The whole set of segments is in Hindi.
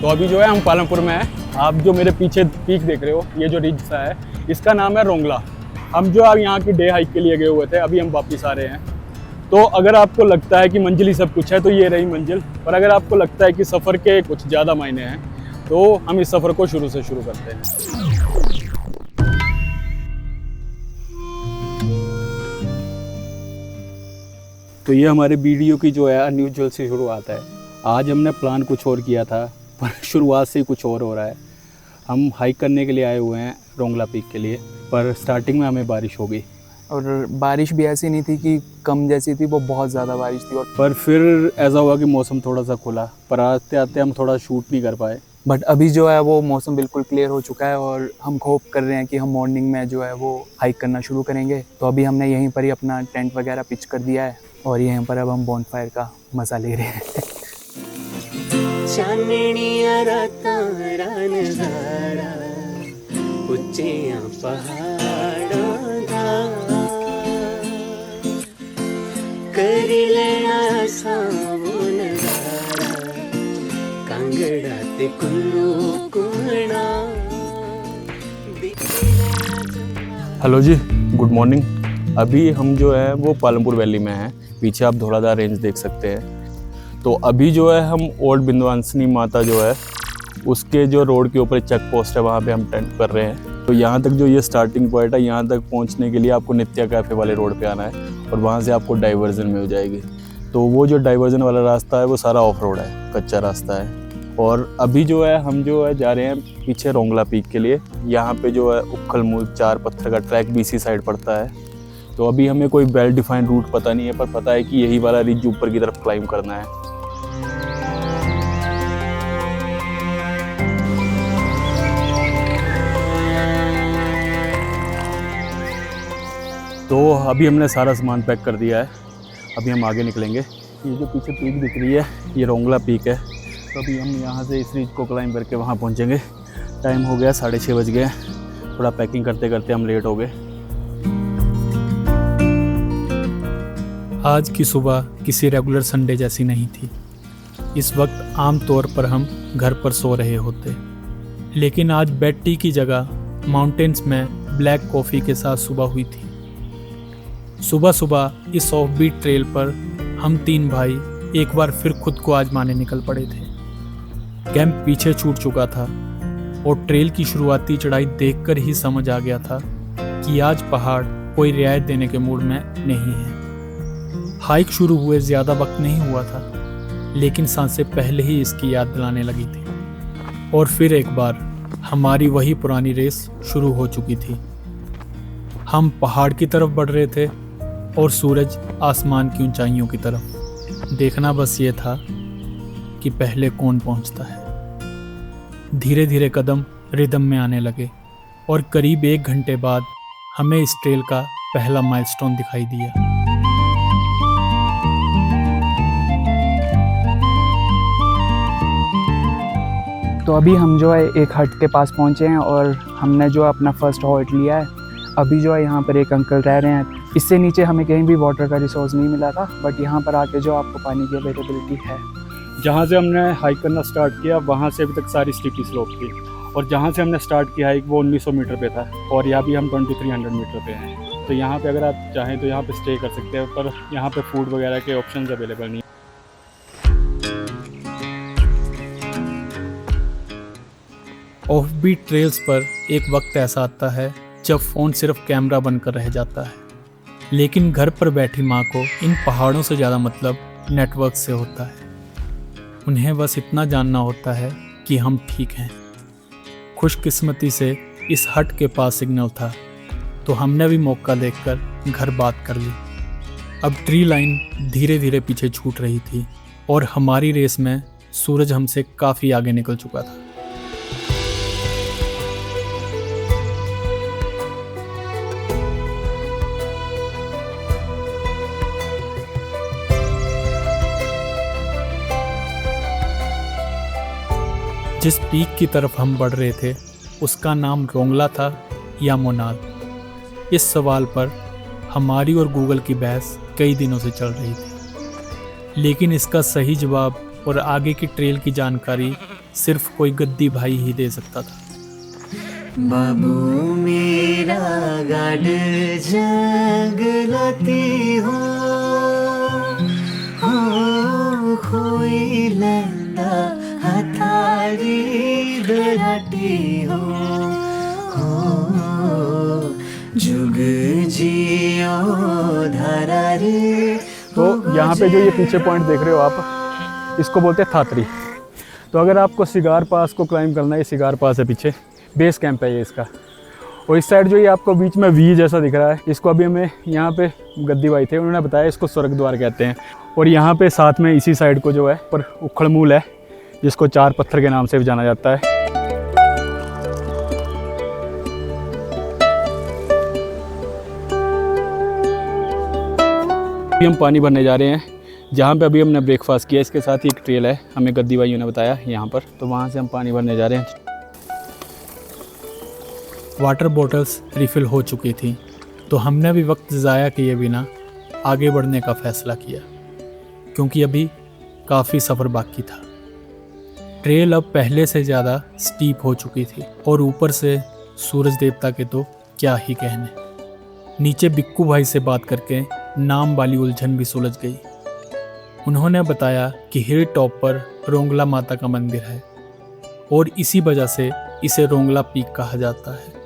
तो अभी जो है हम पालमपुर में हैं। आप जो मेरे पीछे पीक देख रहे हो, ये जो रिज सा है, इसका नाम है रोंगला। हम जो अब यहाँ की डे हाइक के लिए गए हुए थे, अभी हम वापस आ रहे हैं। तो अगर आपको लगता है कि मंजिल ही सब कुछ है तो ये रही मंजिल, पर अगर आपको लगता है कि सफ़र के कुछ ज़्यादा मायने हैं तो हम इस सफ़र को शुरू से शुरू करते हैं। तो ये हमारे वीडियो की जो है अनयूजुअल सी शुरुआत है। आज हमने प्लान कुछ और किया था, पर शुरुआत से ही कुछ और हो रहा है। हम हाइक करने के लिए आए हुए हैं रोंगला पीक के लिए, पर स्टार्टिंग में हमें बारिश हो गई। और बारिश भी ऐसी नहीं थी कि कम जैसी थी, वो बहुत ज़्यादा बारिश थी। और पर फिर ऐसा हुआ कि मौसम थोड़ा सा खुला, पर आते आते हम थोड़ा शूट नहीं कर पाए। बट अभी जो है वो मौसम बिल्कुल क्लियर हो चुका है और हम होप कर रहे हैं कि हम मॉर्निंग में जो है वो हाइक करना शुरू करेंगे। तो अभी हमने यहीं पर ही अपना टेंट वगैरह पिच कर दिया है और यहीं पर अब हम बॉनफायर का मज़ा ले रहे हैं। चांदनिया रातां नज़ारा उच्चियां पहाड़ां दा कर लेना सावो नज़ारा कांगड़ा ते कुल्लू कुमना। हेलो जी, गुड मॉर्निंग। अभी हम जो है वो पालमपुर वैली में हैं। पीछे आप धौलाधार रेंज देख सकते हैं। तो अभी जो है हम ओल्ड बिंदवांसनी माता जो है उसके जो रोड के ऊपर चेक पोस्ट है, वहाँ पे हम टेंट कर रहे हैं। तो यहाँ तक जो ये स्टार्टिंग पॉइंट है, यहाँ तक पहुँचने के लिए आपको नित्या कैफ़े वाले रोड पे आना है और वहाँ से आपको डाइवर्जन मिल जाएगी। तो वो जो डाइवर्जन वाला रास्ता है वो सारा ऑफ रोड है, कच्चा रास्ता है। और अभी जो है हम जो है जा रहे हैं पीछे रोंगला पीक के लिए। यहाँ पे जो है उखलमूल 4 पत्थर का ट्रैक बीसी साइड पड़ता है। तो अभी हमें कोई वेल डिफाइंड रूट पता नहीं है, पर पता है कि यही वाला रिज ऊपर की तरफ क्लाइंब करना है। तो अभी हमने सारा सामान पैक कर दिया है, अभी हम आगे निकलेंगे। ये जो पीछे पीक दिख रही है ये रोंगला पीक है। तो अभी हम यहाँ से इस रिज को क्लाइंब करके वहाँ पहुँचेंगे। टाइम हो गया 6:30 बज गए। थोड़ा पैकिंग करते करते हम लेट हो गए। आज की सुबह किसी रेगुलर संडे जैसी नहीं थी। इस वक्त आम तौर पर हम घर पर सो रहे होते, लेकिन आज बेड टी की जगह माउंटेन्स में ब्लैक कॉफ़ी के साथ सुबह हुई थी। सुबह सुबह इस ऑफ बीट ट्रेल पर हम 3 भाई एक बार फिर खुद को आजमाने निकल पड़े थे। कैंप पीछे छूट चुका था और ट्रेल की शुरुआती चढ़ाई देखकर ही समझ आ गया था कि आज पहाड़ कोई रियायत देने के मूड में नहीं है। हाइक शुरू हुए ज़्यादा वक्त नहीं हुआ था, लेकिन सांसें पहले ही इसकी याद दिलाने लगी थी। और फिर एक बार हमारी वही पुरानी रेस शुरू हो चुकी थी। हम पहाड़ की तरफ बढ़ रहे थे और सूरज आसमान की ऊंचाइयों की तरफ। देखना बस ये था कि पहले कौन पहुंचता है। धीरे धीरे कदम रिदम में आने लगे और करीब 1 घंटे बाद हमें इस ट्रेल का पहला माइलस्टोन दिखाई दिया। तो अभी हम जो है एक हट के पास पहुँचे हैं और हमने जो अपना फर्स्ट हॉल्ट लिया है। अभी जो है यहाँ पर एक अंकल रह रहे हैं। इससे नीचे हमें कहीं भी वाटर का रिसोर्स नहीं मिला था, बट यहाँ पर आके जो आपको पानी की अवेलेबिलिटी है। जहाँ से हमने हाइक करना स्टार्ट किया वहाँ से अभी तक सारी स्टीपी स्लोप थी, और जहाँ से हमने स्टार्ट किया हाइक वो 1900 मीटर पे था और यहाँ भी हम 2300 मीटर पे हैं। तो यहाँ पे अगर आप चाहें तो यहाँ पे स्टे कर सकते हैं, पर यहाँ पे फूड वगैरह के ऑप्शंस अवेलेबल नहीं। ऑफ बीट ट्रेल्स पर एक वक्त ऐसा आता है जब फ़ोन सिर्फ कैमरा बनकर रह जाता है, लेकिन घर पर बैठी माँ को इन पहाड़ों से ज़्यादा मतलब नेटवर्क से होता है। उन्हें बस इतना जानना होता है कि हम ठीक हैं। खुशकिस्मती से इस हट के पास सिग्नल था, तो हमने भी मौका देखकर घर बात कर ली। अब ट्री लाइन धीरे धीरे पीछे छूट रही थी और हमारी रेस में सूरज हमसे काफ़ी आगे निकल चुका था। जिस पीक की तरफ हम बढ़ रहे थे उसका नाम रोंगला था या मोनाल। इस सवाल पर हमारी और गूगल की बहस कई दिनों से चल रही थी, लेकिन इसका सही जवाब और आगे की ट्रेल की जानकारी सिर्फ कोई गद्दी भाई ही दे सकता था। बाबू मेरा गाड जंगलती हो खोई लंदा हथारी दराटी हो जुग जियो धारा रे। तो यहाँ पे जो ये पीछे पॉइंट देख रहे हो आप, इसको बोलते हैं थातरी। तो अगर आपको सिगार पास को क्लाइंब करना है, ये सिगार पास है पीछे, बेस कैंप है ये इसका। और इस साइड जो ये आपको बीच में वी जैसा दिख रहा है, इसको अभी हमें यहाँ पे गद्दी भाई थे, उन्होंने बताया इसको स्वर्ग द्वार कहते हैं। और यहाँ पे साथ में इसी साइड को जो है पर उखड़मूल है, जिसको चार पत्थर के नाम से भी जाना जाता है। अभी हम पानी भरने जा रहे हैं, जहाँ पे अभी हमने ब्रेकफास्ट किया, इसके साथ ही एक ट्रेल है, हमें गद्दी भाइयों ने बताया यहाँ पर, तो वहाँ से हम पानी भरने जा रहे हैं। वाटर बॉटल्स रिफ़िल हो चुकी थी, तो हमने भी वक्त ज़ाया किए बिना आगे बढ़ने का फ़ैसला किया, क्योंकि अभी काफ़ी सफ़र बाकी था। ट्रेल अब पहले से ज़्यादा स्टीप हो चुकी थी और ऊपर से सूरज देवता के तो क्या ही कहने। नीचे बिक्कू भाई से बात करके नाम वाली उलझन भी सुलझ गई। उन्होंने बताया कि हिल टॉप पर रोंगला माता का मंदिर है और इसी वजह से इसे रोंगला पीक कहा जाता है।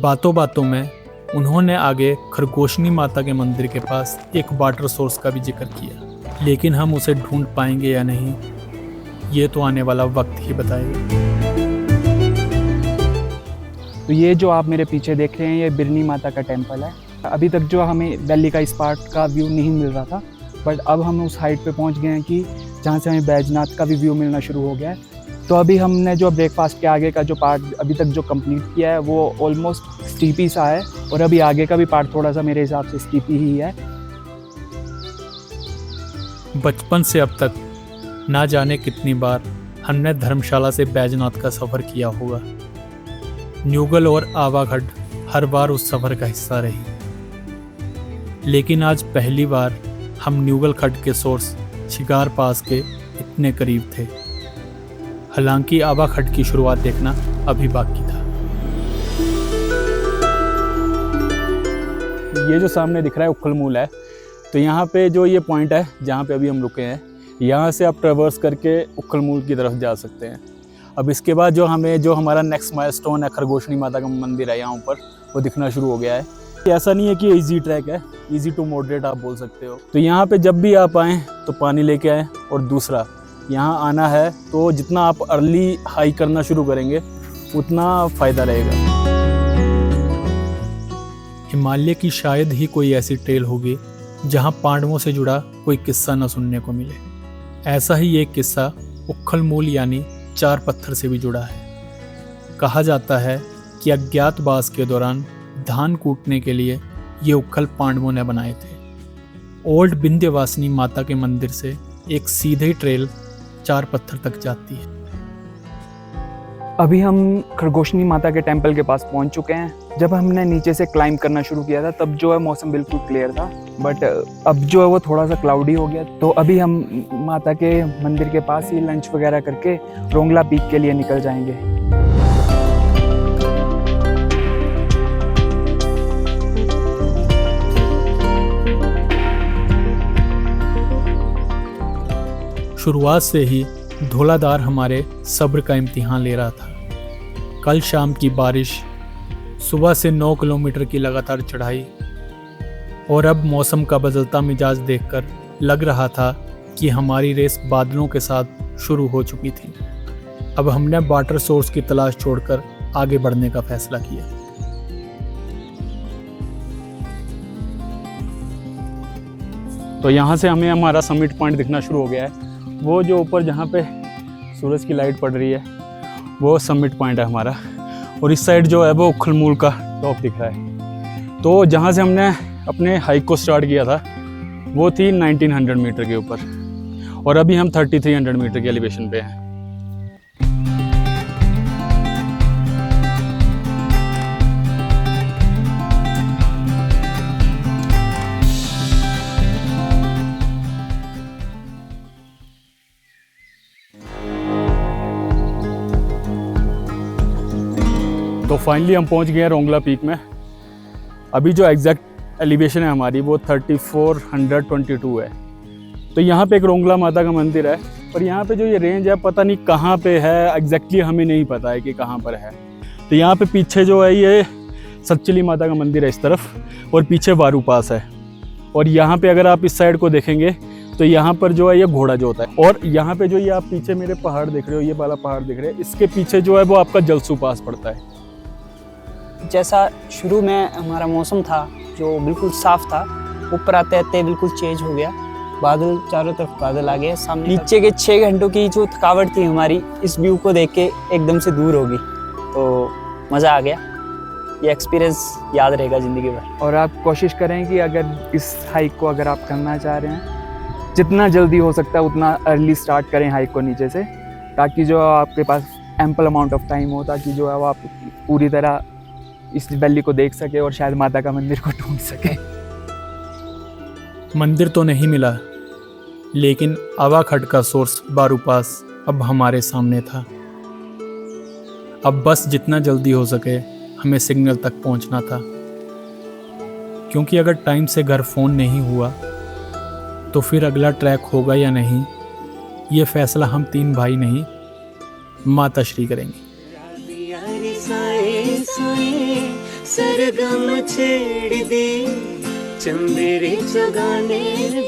बातों बातों में उन्होंने आगे खरगोशनी माता के मंदिर के पास एक वाटर सोर्स का भी जिक्र किया, लेकिन हम उसे ढूंढ पाएंगे या नहीं, ये तो आने वाला वक्त ही बताएगा। तो ये जो आप मेरे पीछे देख रहे हैं, ये बिरनी माता का टेम्पल है। अभी तक जो हमें वैली का इस पार्ट का व्यू नहीं मिल रहा था, बट अब हम उस हाइट पे पहुंच गए हैं कि जहाँ से हमें बैजनाथ का भी व्यू मिलना शुरू हो गया है। तो अभी हमने जो ब्रेकफास्ट के आगे का जो पार्ट अभी तक जो कंप्लीट किया है, वो ऑलमोस्ट स्टीपी सा है, और अभी आगे का भी पार्ट थोड़ा सा मेरे हिसाब से स्टीपी ही है। बचपन से अब तक ना जाने कितनी बार हमने धर्मशाला से बैजनाथ का सफ़र किया होगा। न्यूगल और आवागढ़ हर बार उस सफ़र का हिस्सा रही, लेकिन आज पहली बार हम न्यूगल खड्ड के सोर्स शिगार पास के इतने करीब थे। हालांकि आवा खड्ड की शुरुआत देखना अभी बाकी था। ये जो सामने दिख रहा है उखलमूल है, तो यहाँ पे जो ये पॉइंट है जहाँ पे अभी हम रुके हैं, यहाँ से आप ट्रैवर्स करके उखलमूल की तरफ जा सकते हैं। अब इसके बाद जो हमारा नेक्स्ट माइलस्टोन है, खरगोशनी माता का मंदिर है यहाँ ऊपर, वो दिखना शुरू हो गया है। ऐसा नहीं है कि इजी ट्रैक है, इजी टू मॉडरेट आप बोल सकते हो। तो यहाँ पे जब भी आप आएँ तो पानी लेके आएँ, और दूसरा यहाँ आना है तो जितना आप अर्ली हाइक करना शुरू करेंगे उतना फ़ायदा रहेगा। हिमालय की शायद ही कोई ऐसी ट्रेल होगी जहाँ पांडवों से जुड़ा कोई किस्सा न सुनने को मिले। ऐसा ही एक किस्सा उखलमूल यानी चार पत्थर से भी जुड़ा है। कहा जाता है कि अज्ञातवास के दौरान धान कूटने के लिए ये उखल पांडवों ने बनाए थे। ओल्ड विंध्यवासिनी माता के मंदिर से एक सीधी ट्रेल चार पत्थर तक जाती है। अभी हम खरगोशनी माता के टेंपल के पास पहुंच चुके हैं। जब हमने नीचे से क्लाइंब करना शुरू किया था तब जो है मौसम बिल्कुल क्लियर था, बट अब जो है वो थोड़ा सा क्लाउडी हो गया। तो अभी हम माता के मंदिर के पास ही लंच वगैरह करके रोंगला पीक के लिए निकल जाएंगे। शुरुआत से ही धौलाधार हमारे सब्र का इम्तिहान ले रहा था। कल शाम की बारिश, सुबह से 9 किलोमीटर की लगातार चढ़ाई, और अब मौसम का बदलता मिजाज देखकर लग रहा था कि हमारी रेस बादलों के साथ शुरू हो चुकी थी। अब हमने वाटर सोर्स की तलाश छोड़कर आगे बढ़ने का फैसला किया। तो यहाँ से हमें हमारा समिट पॉइंट दिखना शुरू हो गया है। वो जो ऊपर जहाँ पे सूरज की लाइट पड़ रही है वो समिट पॉइंट है हमारा, और इस साइड जो है वो उखलमूल का टॉप दिख रहा है। तो जहाँ से हमने अपने हाइक को स्टार्ट किया था वो थी 1900 मीटर के ऊपर, और अभी हम 3300 मीटर के एलिवेशन पे हैं। तो फाइनली हम पहुंच गए हैं रोंगला पीक में। अभी जो एग्जैक्ट एलिवेशन है हमारी वो 3422 है। तो यहाँ पे एक रोंगला माता का मंदिर है, पर यहाँ पे जो ये रेंज है पता नहीं कहाँ पे है एग्जैक्टली, हमें नहीं पता है कि कहाँ पर है। तो यहाँ पे पीछे जो है ये सतचली माता का मंदिर है इस तरफ, और पीछे वारू पास है। और यहाँ पे अगर आप इस साइड को देखेंगे तो यहाँ पर जो है ये घोड़ा जोत है। और यहाँ पे जो ये आप पीछे मेरे पहाड़ देख रहे हो, ये वाला पहाड़ देख रहे हो, इसके पीछे जो है वो आपका जलसू पास पड़ता है। जैसा शुरू में हमारा मौसम था जो बिल्कुल साफ था, ऊपर आते आते बिल्कुल चेंज हो गया, बादल चारों तरफ बादल आ गए सामने। नीचे के 6 घंटों की जो थकावट थी हमारी, इस व्यू को देख के एकदम से दूर होगी, तो मज़ा आ गया। ये एक्सपीरियंस याद रहेगा ज़िंदगी भर। और आप कोशिश करें कि अगर इस हाइक को अगर आप करना चाह रहे हैं, जितना जल्दी हो सकता है उतना अर्ली स्टार्ट करें हाइक को नीचे से, ताकि जो आपके पास एम्पल अमाउंट ऑफ टाइम हो, ताकि जो है वो आप पूरी तरह इस वैली को देख सके और शायद माता का मंदिर को ढूंढ सके। मंदिर तो नहीं मिला, लेकिन आवाखट का सोर्स बारू पास अब हमारे सामने था। अब बस जितना जल्दी हो सके हमें सिग्नल तक पहुंचना था, क्योंकि अगर टाइम से घर फ़ोन नहीं हुआ तो फिर अगला ट्रैक होगा या नहीं, ये फैसला हम 3 भाई नहीं, माता श्री करेंगे। यारी साए साए सरगम छेड़ दे, चंदेरे जगाने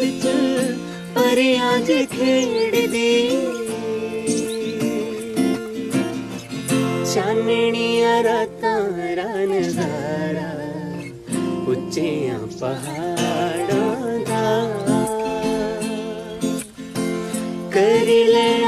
बिच परे आज खेड़ दे, चाननिया रातां रा नज़ारा उच्चियां पहाड़ां दा कर ले